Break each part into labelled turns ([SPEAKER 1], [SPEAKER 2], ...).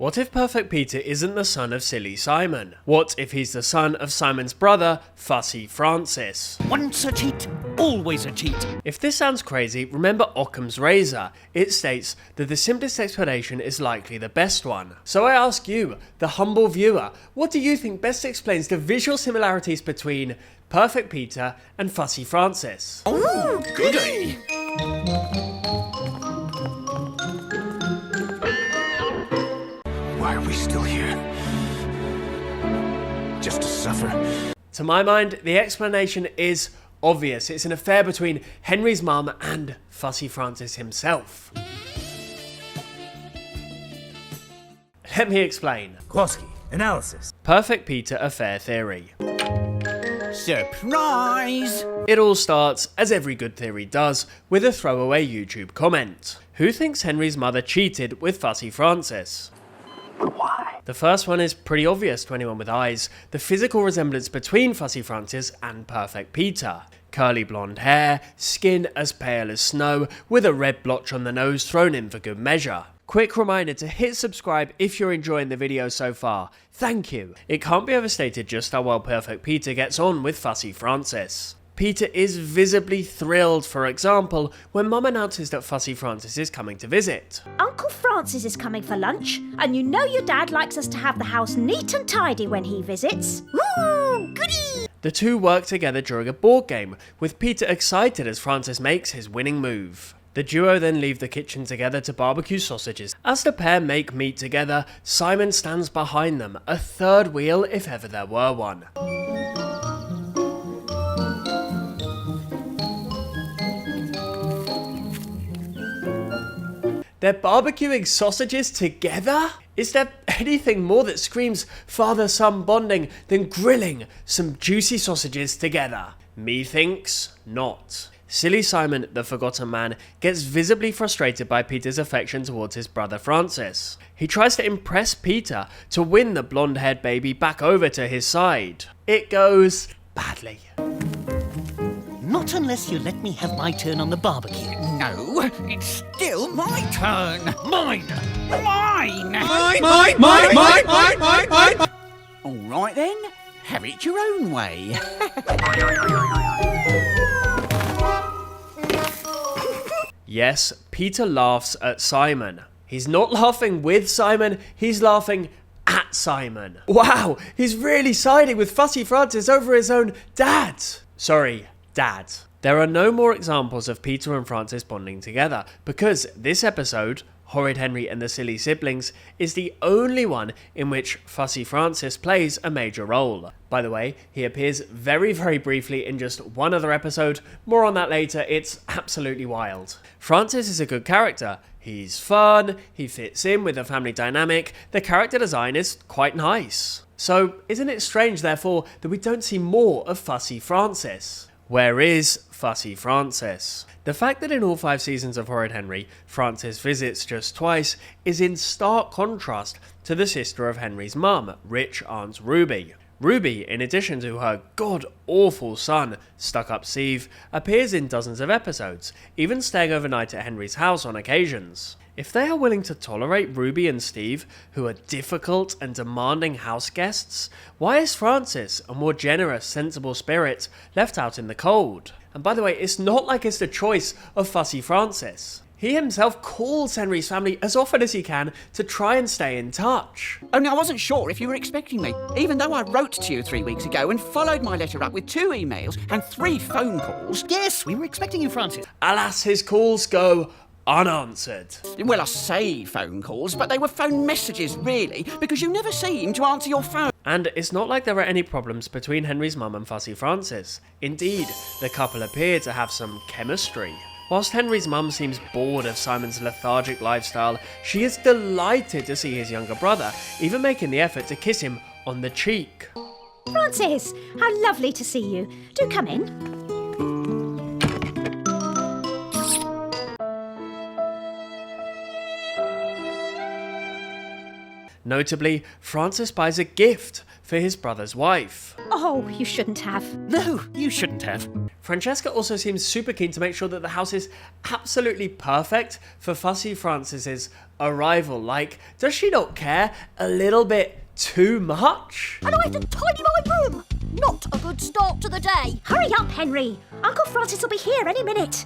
[SPEAKER 1] What if Perfect Peter isn't the son of Silly Simon? What if he's the son of Simon's brother, Fussy Francis?
[SPEAKER 2] Once a cheat, always a cheat.
[SPEAKER 1] If this sounds crazy, remember Occam's razor. It states that the simplest explanation is likely the best one. So I ask you, the humble viewer, what do you think best explains the visual similarities between Perfect Peter and Fussy Francis?
[SPEAKER 2] Oh, goody!
[SPEAKER 3] Why are we still here? Just to suffer?
[SPEAKER 1] To my mind, the explanation is obvious. It's an affair between Henry's mum and Fussy Francis himself. Let me explain.
[SPEAKER 4] Kowalski, analysis.
[SPEAKER 1] Perfect Peter affair theory.
[SPEAKER 2] Surprise!
[SPEAKER 1] It all starts, as every good theory does, with a throwaway YouTube comment. Who thinks Henry's mother cheated with Fussy Francis?
[SPEAKER 4] Why?
[SPEAKER 1] The first one is pretty obvious to anyone with eyes. The physical resemblance between Fussy Francis and Perfect Peter. Curly blonde hair, skin as pale as snow, with a red blotch on the nose thrown in for good measure. Quick reminder to hit subscribe if you're enjoying the video so far. Thank you. It can't be overstated just how well Perfect Peter gets on with Fussy Francis. Peter is visibly thrilled, for example, when Mum announces that Fussy Francis is coming to visit.
[SPEAKER 5] Uncle Francis is coming for lunch, and you know your dad likes us to have the house neat and tidy when he visits. Woo! Goody!
[SPEAKER 1] The two work together during a board game, with Peter excited as Francis makes his winning move. The duo then leave the kitchen together to barbecue sausages. As the pair make meat together, Simon stands behind them, a third wheel if ever there were one. They're barbecuing sausages together? Is there anything more that screams father-son bonding than grilling some juicy sausages together? Methinks not. Silly Simon, the forgotten man, gets visibly frustrated by Peter's affection towards his brother Francis. He tries to impress Peter to win the blonde-haired baby back over to his side. It goes badly.
[SPEAKER 2] Not unless you let me have my turn on the barbecue. No, it's still my turn. Mine! Mine! All right then, have it your own way.
[SPEAKER 1] Yes, Peter laughs at Simon. He's not laughing with Simon, he's laughing at Simon. Wow, he's really siding with Fussy Francis over his own dad. Sorry, dad. There are no more examples of Peter and Francis bonding together, because this episode, Horrid Henry and the Silly Siblings, is the only one in which Fussy Francis plays a major role. By the way, he appears very briefly in just one other episode. More on that later, it's absolutely wild. Francis is a good character. He's fun, he fits in with the family dynamic, the character design is quite nice. So, isn't it strange, therefore, that we don't see more of Fussy Francis? Where is Fussy Francis? The fact that in all 5 seasons of Horrid Henry, Francis visits just twice is in stark contrast to the sister of Henry's mum, rich Aunt Ruby. Ruby, in addition to her god-awful son, stuck-up Steve, appears in dozens of episodes, even staying overnight at Henry's house on occasions. If they are willing to tolerate Ruby and Steve, who are difficult and demanding house guests, why is Francis, a more generous, sensible spirit, left out in the cold? And by the way, it's not like it's the choice of Fussy Francis. He himself calls Henry's family as often as he can to try and stay in touch.
[SPEAKER 2] Only I wasn't sure if you were expecting me, even though I wrote to you 3 weeks ago and followed my letter up with 2 emails and 3 phone calls. Yes, we were expecting you, Francis.
[SPEAKER 1] Alas, his calls go unanswered.
[SPEAKER 2] Well, I say phone calls, but they were phone messages, really, because you never seem to answer your phone.
[SPEAKER 1] And it's not like there are any problems between Henry's mum and Fussy Francis. Indeed, the couple appear to have some chemistry. Whilst Henry's mum seems bored of Simon's lethargic lifestyle, she is delighted to see his younger brother, even making the effort to kiss him on the cheek.
[SPEAKER 5] Francis, how lovely to see you. Do come in.
[SPEAKER 1] Notably, Francis buys a gift for his brother's wife.
[SPEAKER 5] Oh, you shouldn't have.
[SPEAKER 2] No, you shouldn't have.
[SPEAKER 1] Francesca also seems super keen to make sure that the house is absolutely perfect for Fussy Francis's arrival. Like, does she not care a little bit too much?
[SPEAKER 6] And I have to tidy my room. Not a good start to the day.
[SPEAKER 5] Hurry up, Henry. Uncle Francis will be here any minute.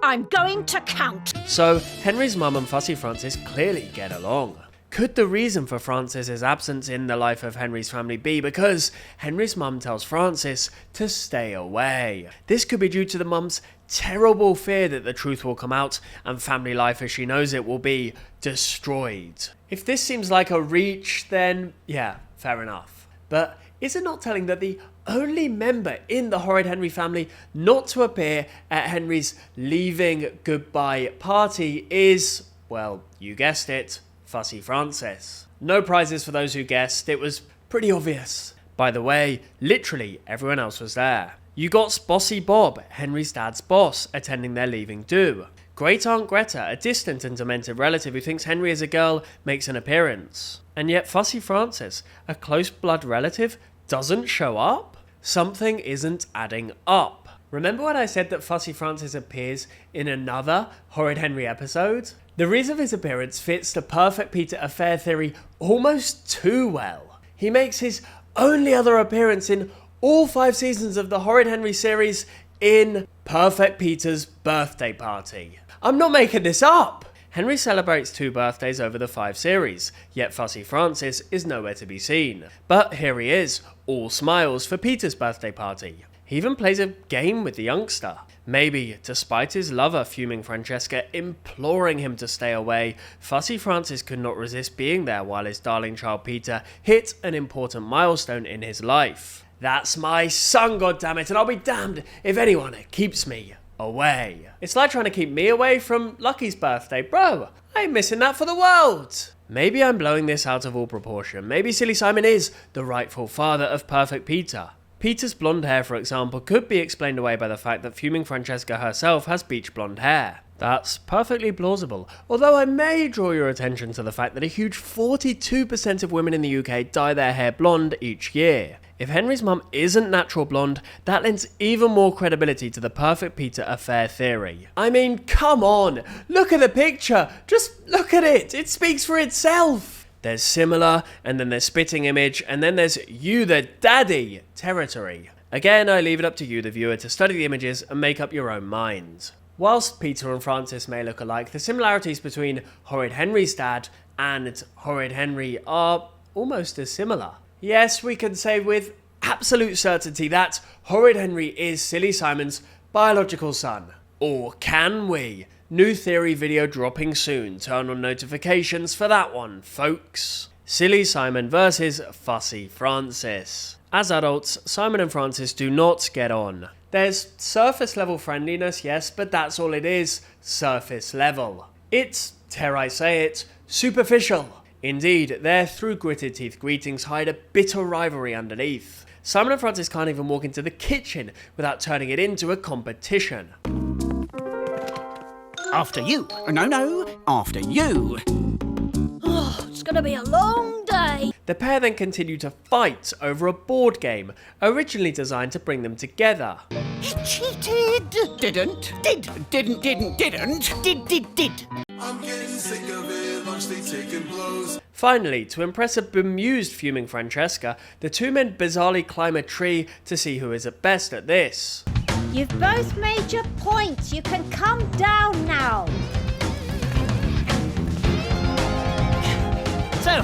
[SPEAKER 5] I'm going to count.
[SPEAKER 1] So, Henry's mum and Fussy Francis clearly get along. Could the reason for Francis's absence in the life of Henry's family be because Henry's mum tells Francis to stay away? This could be due to the mum's terrible fear that the truth will come out and family life as she knows it will be destroyed. If this seems like a reach, then yeah, fair enough. But is it not telling that the only member in the Horrid Henry family not to appear at Henry's leaving goodbye party is, well, you guessed it, Fussy Francis? No prizes for those who guessed, it was pretty obvious. By the way, literally everyone else was there. You got Bossy Bob, Henry's dad's boss, attending their leaving do. Great Aunt Greta, a distant and demented relative who thinks Henry is a girl, makes an appearance. And yet Fussy Francis, a close blood relative, doesn't show up? Something isn't adding up. Remember when I said that Fussy Francis appears in another Horrid Henry episode? The reason of his appearance fits the Perfect Peter affair theory almost too well. He makes his only other appearance in all 5 seasons of the Horrid Henry series in Perfect Peter's birthday party. I'm not making this up! Henry celebrates 2 birthdays over the 5 series, yet Fussy Francis is nowhere to be seen. But here he is, all smiles for Peter's birthday party. He even plays a game with the youngster. Maybe, despite his lover fuming Francesca imploring him to stay away, Fussy Francis could not resist being there while his darling child Peter hit an important milestone in his life. That's my son, goddammit, and I'll be damned if anyone keeps me away. It's like trying to keep me away from Lucky's birthday. Bro, I ain't missing that for the world. Maybe I'm blowing this out of all proportion. Maybe Silly Simon is the rightful father of Perfect Peter. Peter's blonde hair, for example, could be explained away by the fact that fuming Francesca herself has beach blonde hair. That's perfectly plausible, although I may draw your attention to the fact that a huge 42% of women in the UK dye their hair blonde each year. If Henry's mum isn't natural blonde, that lends even more credibility to the Perfect Peter affair theory. I mean, come on, look at the picture, just look at it, it speaks for itself. There's similar, and then there's spitting image, and then there's you the daddy territory. Again, I leave it up to you, the viewer, to study the images and make up your own mind. Whilst Peter and Francis may look alike, the similarities between Horrid Henry's dad and Horrid Henry are almost as similar. Yes, we can say with absolute certainty that Horrid Henry is Silly Simon's biological son. Or can we? New theory video dropping soon. Turn on notifications for that one, folks. Silly Simon versus Fussy Francis. As adults, Simon and Francis do not get on. There's surface level friendliness, yes, but that's all it is, surface level. It's, dare I say it, superficial. Indeed, their through gritted teeth greetings hide a bitter rivalry underneath. Simon and Francis can't even walk into the kitchen without turning it into a competition.
[SPEAKER 2] After you. No, after you.
[SPEAKER 6] Oh, it's gonna be a long day.
[SPEAKER 1] The pair then continue to fight over a board game, originally designed to bring them together.
[SPEAKER 2] He cheated. Didn't. Did.
[SPEAKER 3] I'm getting sick of it, lunch they taking blows.
[SPEAKER 1] Finally, to impress a bemused fuming Francesca, the 2 men bizarrely climb a tree to see who is at best at this.
[SPEAKER 5] You've both made your points. You can come down now.
[SPEAKER 7] So,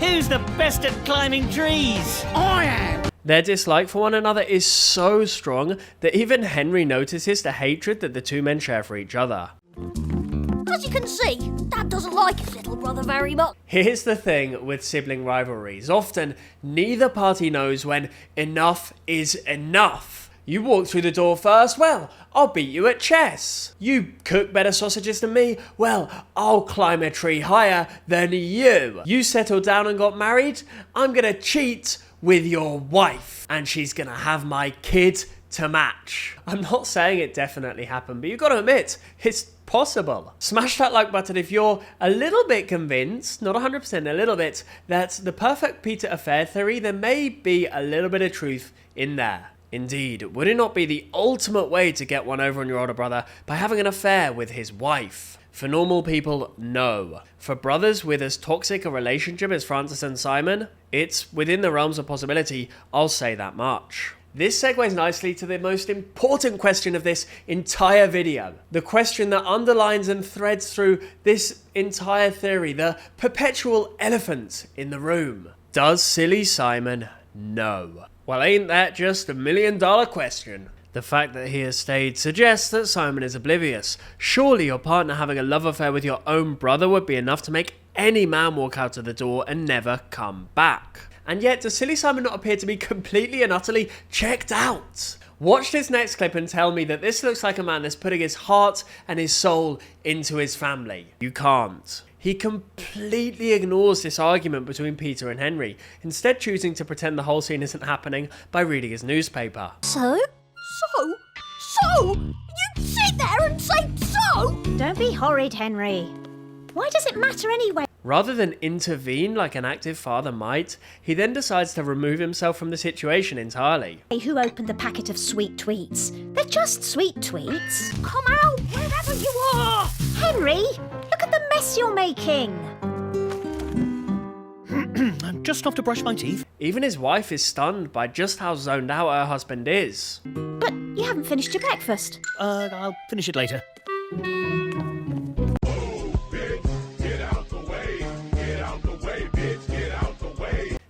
[SPEAKER 7] who's the best at climbing trees?
[SPEAKER 2] I am.
[SPEAKER 1] Their dislike for one another is so strong that even Henry notices the hatred that the 2 men share for each other.
[SPEAKER 6] As you can see, Dad doesn't like his little brother very much.
[SPEAKER 1] Here's the thing with sibling rivalries. Often, neither party knows when enough is enough. You walk through the door first, well, I'll beat you at chess. You cook better sausages than me, well, I'll climb a tree higher than you. You settled down and got married, I'm gonna cheat with your wife. And she's gonna have my kid to match. I'm not saying it definitely happened, but you've got to admit, it's possible. Smash that like button if you're a little bit convinced, not 100%, a little bit, that the perfect Peter affair theory, there may be a little bit of truth in there. Indeed, would it not be the ultimate way to get one over on your older brother by having an affair with his wife? For normal people, no. For brothers with as toxic a relationship as Francis and Simon, it's within the realms of possibility, I'll say that much. This segues nicely to the most important question of this entire video. The question that underlines and threads through this entire theory, the perpetual elephant in the room. Does silly Simon know? Well, ain't that just $1 million question? The fact that he has stayed suggests that Simon is oblivious. Surely your partner having a love affair with your own brother would be enough to make any man walk out of the door and never come back. And yet, does silly Simon not appear to be completely and utterly checked out? Watch this next clip and tell me that this looks like a man that's putting his heart and his soul into his family. You can't. He completely ignores this argument between Peter and Henry, instead choosing to pretend the whole scene isn't happening by reading his newspaper.
[SPEAKER 6] So? You sit there and say so?
[SPEAKER 5] Don't be horrid, Henry. Why does it matter anyway?
[SPEAKER 1] Rather than intervene like an active father might, he then decides to remove himself from the situation entirely.
[SPEAKER 5] Who opened the packet of sweet tweets? They're just sweet tweets. Come out, wherever you are! Henry, look at the mess you're making.
[SPEAKER 7] I'm just off to brush my teeth.
[SPEAKER 1] Even his wife is stunned by just how zoned out her husband is.
[SPEAKER 5] But you haven't finished your breakfast.
[SPEAKER 7] I'll finish it later.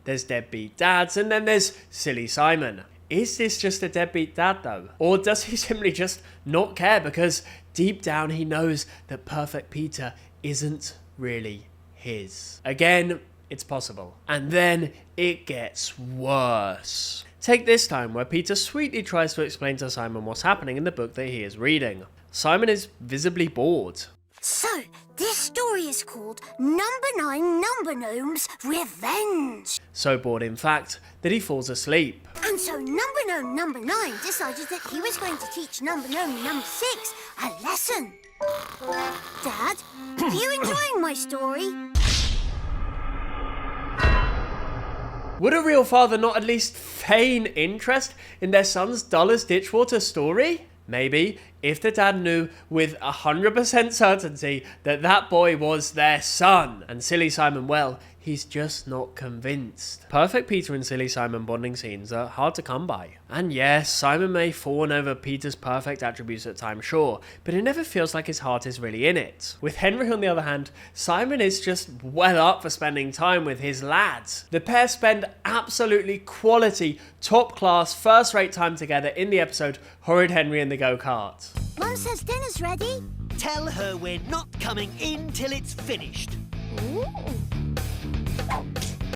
[SPEAKER 1] There's deadbeat dads, and then there's silly Simon. Is this just a deadbeat dad though? Or does he simply just not care because deep down he knows that perfect Peter isn't really his? Again, it's possible. And then it gets worse. Take this time where Peter sweetly tries to explain to Simon what's happening in the book that he is reading. Simon is visibly bored.
[SPEAKER 6] So, this story is called Number 9 Number Gnome's Revenge.
[SPEAKER 1] So bored, in fact, that he falls asleep.
[SPEAKER 6] And so Number Gnome Number 9 decided that he was going to teach Number Gnome Number 6 a lesson. Dad, are you enjoying my story?
[SPEAKER 1] Would a real father not at least feign interest in their son's dull as ditchwater story? Maybe, if the dad knew with 100% certainty that that boy was their son. And silly Simon, well, he's just not convinced. Perfect Peter and silly Simon bonding scenes are hard to come by. And yes, Simon may fawn over Peter's perfect attributes at times, sure, but it never feels like his heart is really in it. With Henry, on the other hand, Simon is just well up for spending time with his lads. The pair spend absolutely quality, top-class, first-rate time together in the episode Horrid Henry and the Go-Kart.
[SPEAKER 6] Mum says dinner's ready.
[SPEAKER 7] Tell her we're not coming in till it's finished.
[SPEAKER 6] Ooh.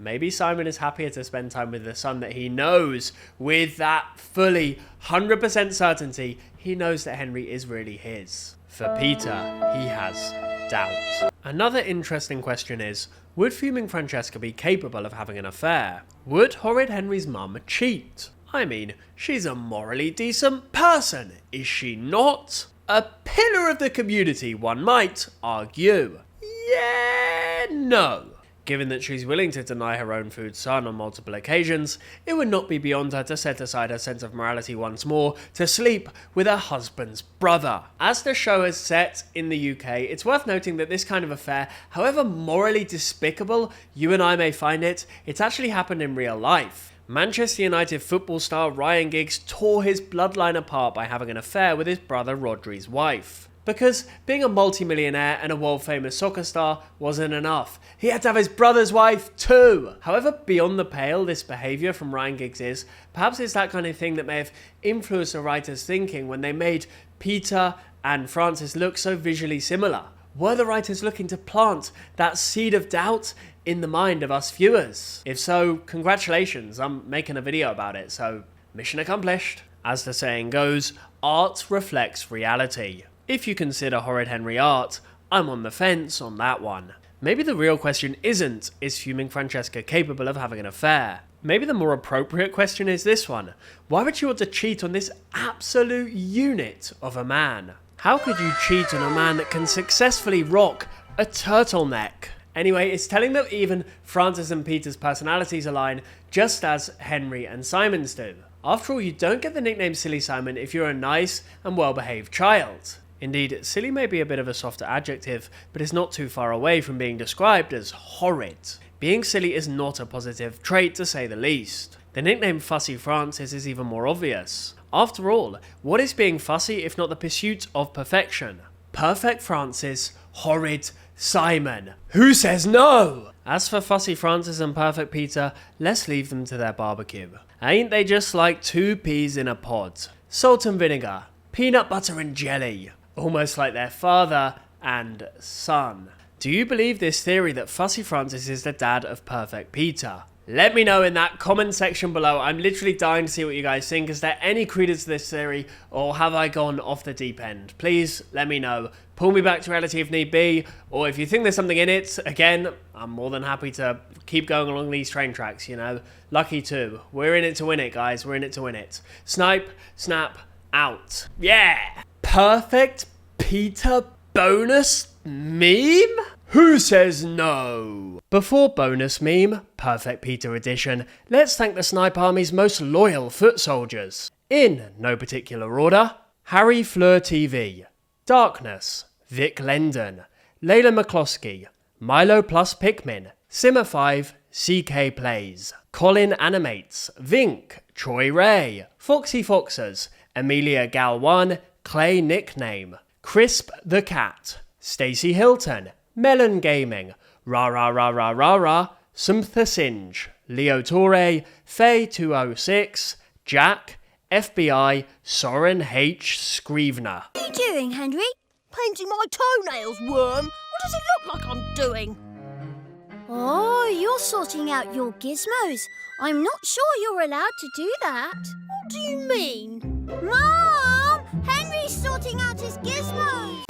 [SPEAKER 1] Maybe Simon is happier to spend time with the son that he knows with that fully 100% certainty he knows that Henry is really his. For Peter, he has doubt. Another interesting question is, would fuming Francesca be capable of having an affair? Would horrid Henry's mum cheat? I mean, she's a morally decent person, is she not? A pillar of the community, one might argue. Yeah, no. Given that she's willing to deny her own food son on multiple occasions, it would not be beyond her to set aside her sense of morality once more to sleep with her husband's brother. As the show has set in the UK, it's worth noting that this kind of affair, however morally despicable you and I may find it, it's actually happened in real life. Manchester United football star Ryan Giggs tore his bloodline apart by having an affair with his brother Rodri's wife. Because being a multi-millionaire and a world-famous soccer star wasn't enough. He had to have his brother's wife too. However beyond the pale this behaviour from Ryan Giggs is, perhaps it's that kind of thing that may have influenced the writers' thinking when they made Peter and Francis look so visually similar. Were the writers looking to plant that seed of doubt in the mind of us viewers? If so, congratulations, I'm making a video about it, so mission accomplished. As the saying goes, art reflects reality. If you consider Horrid Henry art, I'm on the fence on that one. Maybe the real question isn't, is fuming Francesca capable of having an affair? Maybe the more appropriate question is this one. Why would you want to cheat on this absolute unit of a man? How could you cheat on a man that can successfully rock a turtleneck? Anyway, it's telling that even Francis and Peter's personalities align, just as Henry and Simon's do. After all, you don't get the nickname Silly Simon if you're a nice and well-behaved child. Indeed, silly may be a bit of a softer adjective, but is not too far away from being described as horrid. Being silly is not a positive trait, to say the least. The nickname Fussy Francis is even more obvious. After all, what is being fussy if not the pursuit of perfection? Perfect Francis, horrid Simon. Who says no? As for Fussy Francis and Perfect Peter, let's leave them to their barbecue. Ain't they just like two peas in a pod? Salt and vinegar, peanut butter and jelly. Almost like their father and son. Do you believe this theory that Fussy Francis is the dad of Perfect Peter? Let me know in that comment section below. I'm literally dying to see what you guys think. Is there any credence to this theory, or have I gone off the deep end? Please let me know. Pull me back to reality if need be, or if you think there's something in it, again, I'm more than happy to keep going along these train tracks, you know. Lucky too. We're in it to win it, guys. We're in it to win it. Snipe, snap, out. Yeah! Perfect Peter bonus meme? Who says no? Before bonus meme, Perfect Peter edition, let's thank the Snipe Army's most loyal foot soldiers. In no particular order: Harry Fleur TV, Darkness, Vic Lendon, Layla McCloskey, Milo plus Pikmin, Simmer5, CK Plays, Colin Animates, Vink, Troy Ray, Foxy Foxers, Amelia Gal1, Clay Nickname, Crisp the Cat, Stacey Hilton, Melon Gaming, Ra Ra Ra Ra Ra Ra, Sumptha Singe, Leo Torre, Faye206, Jack, FBI, Soren H. Scrivener.
[SPEAKER 6] What are you doing, Henry?
[SPEAKER 8] Painting my toenails, worm. What does it look like I'm doing?
[SPEAKER 6] Oh, you're sorting out your gizmos. I'm not sure you're allowed to do that.
[SPEAKER 8] What do you mean?
[SPEAKER 6] Mom! Henry's sorting out his gizmos!